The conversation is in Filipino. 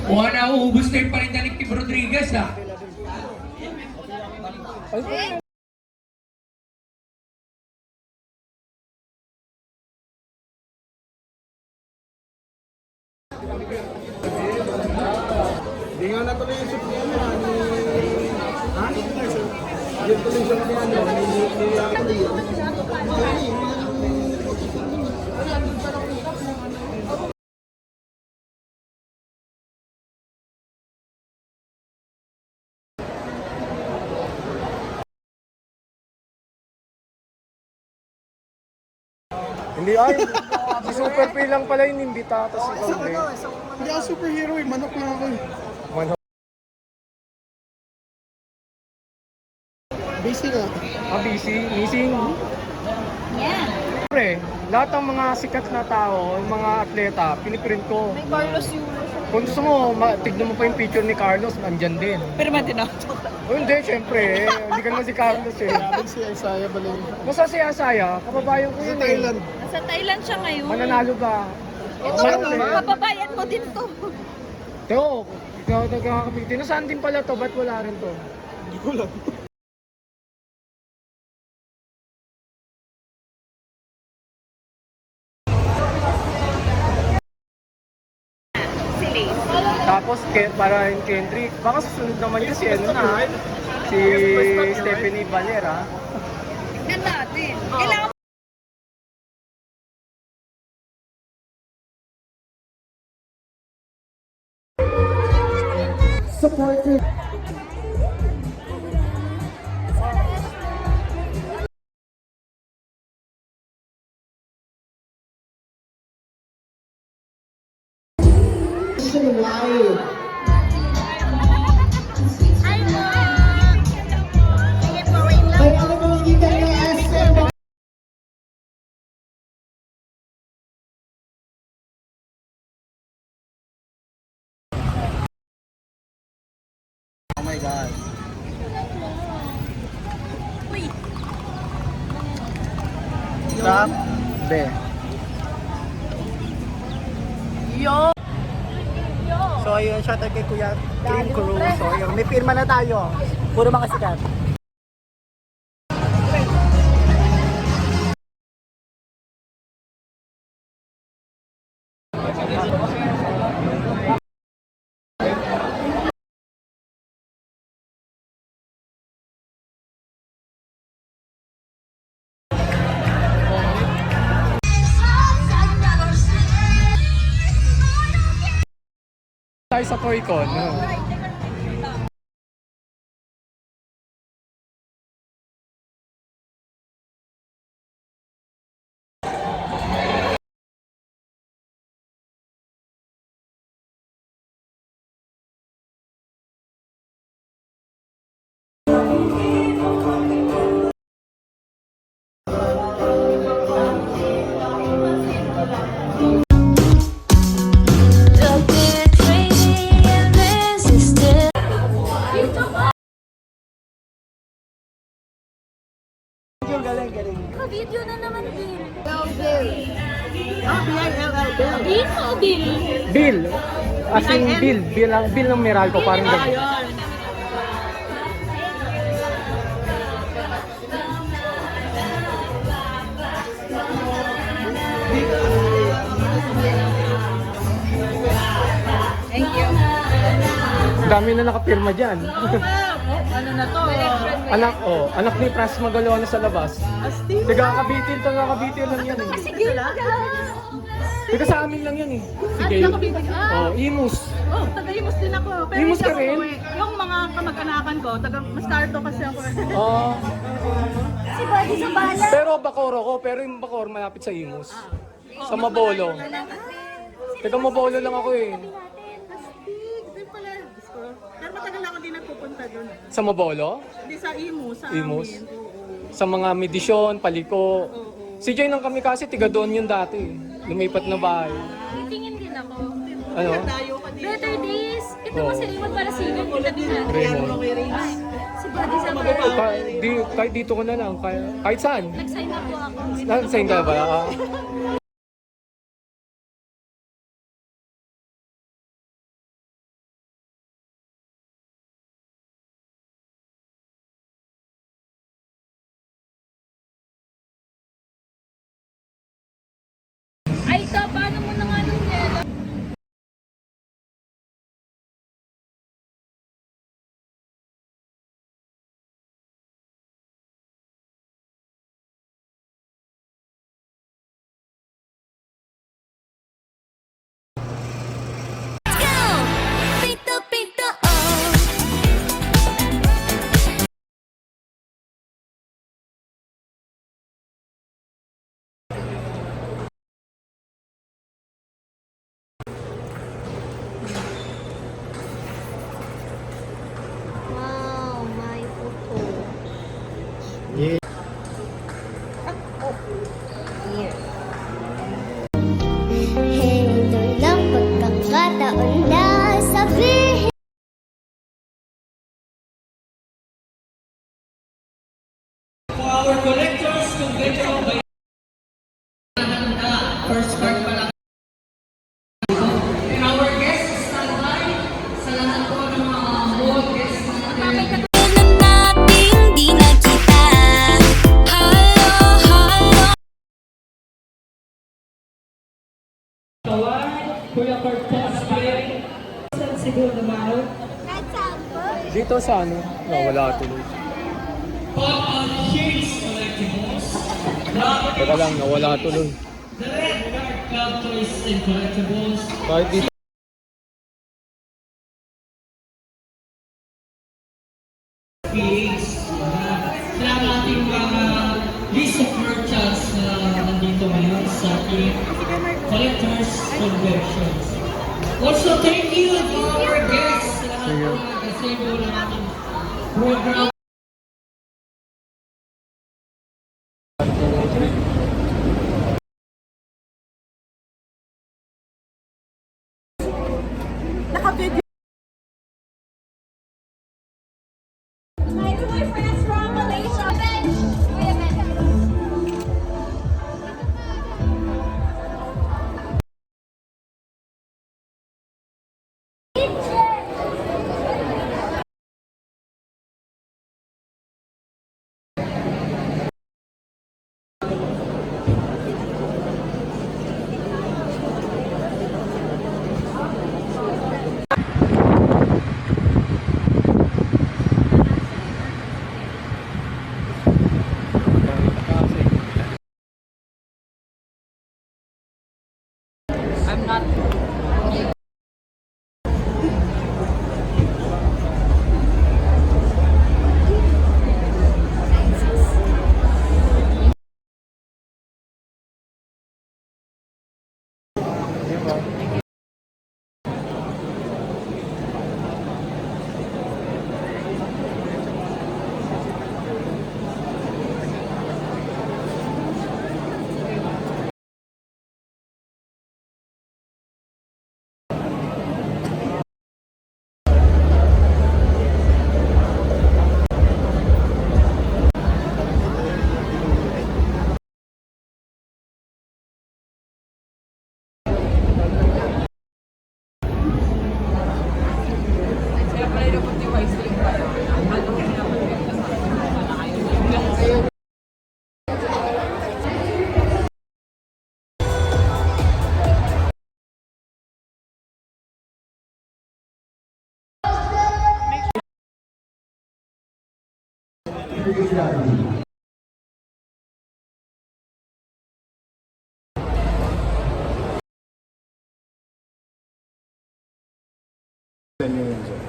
Mukhang nauubos na yung parinda ni Kim Rodriguez ha. Hindi nga natuloy yung shoot niya ni... Ha? Hindi tuloy siya kami ano, Hindi ay, si Super P lang pala yung imbita, tapos ikaw din. Hindi ako superhero eh, manok lang ako eh. Manok. Busy na. Busy, missing. Yan. Siyempre, lahat ng mga sikat na tao, yung mga atleta, piniprint ko. May Carlos Yulo. Kung gusto mo, tignan mo pa yung picture ni Carlos, nandyan din. Pero matinaw. O hindi, siyempre, hindi ka naman si Carlos eh. Grabe si Isaiah Balen. Nasa si Asaya, kababayan ko Sa yun Thailand. Nasa Thailand siya ngayon. Mananalo ba? Ito, kababayan mo din to. Teo, nakakapitin. Nasaan din pala to? Ba't wala rin to? Hindi ko lang. Si Lace. Tapos, para yung Kendrick, baka susunod naman yun si ano na, si Stephanie Valera. Tignan natin. Kailangan Supported. Live. Ay, ano ba hindi tayo SM? Oh my God. Stop. Be. Yo! So ayun, shoutout kay Kuya Clean Crew. So ayun, may pirma na tayo. Puro mga sikat. Tayo sa Toycon. Video na naman, Bill. Bill o Bill? Bill. As in Bill. Bill ng Meralco. Parang ganun. Thank you. Ang dami na nakapirma dyan. Ano na to? anak ni Pras Magalawa na sa labas. Taga-Kabitin lang yan eh. Sige, Taga sa amin lang yan eh. Sige. Imus. Oh, taga-Imus din ako. Pero Imus hindi ka ako rin? umuwi. Yung mga kamag-anakan ko, taga-Mascarto kasi ako. si Buddy sa bala. Pero Bacoro ko, pero yung Bacor malapit sa Imus. Sa Mabolo. Taga Mabolo lang ako eh. Hindi pala. Diyos ko. Pero matagal ako din nagpupunta doon. Sa Mabolo? Hindi sa Imus, sa Imus? amin. Oo. Sa mga Medisyon, Paliko. Si Joy ng kami kasi tiga doon yun dati. Lumipat na bahay. Tingin din ako. Ano? Tayo ka din. Better days. Ito Oo. kasi Raymond para sigat. Kita din natin. Raymond. Si Buddy sa bala. Kahit dito ko na lang, kahit saan. Nag-sign up po ako. Nag-sign ka ba? our collectors convention by first part pa lang. And our guests stand by sa lahat po ng mga board guests natin. nating di nakita. Halo, Kawan, Kuya Kurt Cosplay. Siguro naman. Dito sa ano? Wala tuloy. Pop on Shades Collectibles. Teka lang, nawala tuloy. The Red Card Club Toys and Collectibles. Kahit dito. PH. Sila ang ating mga list of merchants na nandito ngayon sa ating collectors conventions. Also, thank you to our guests sa lahat ng mga kasebo ng ating program. Naka-video. Hi to my friends from Malaysia. Yan yun.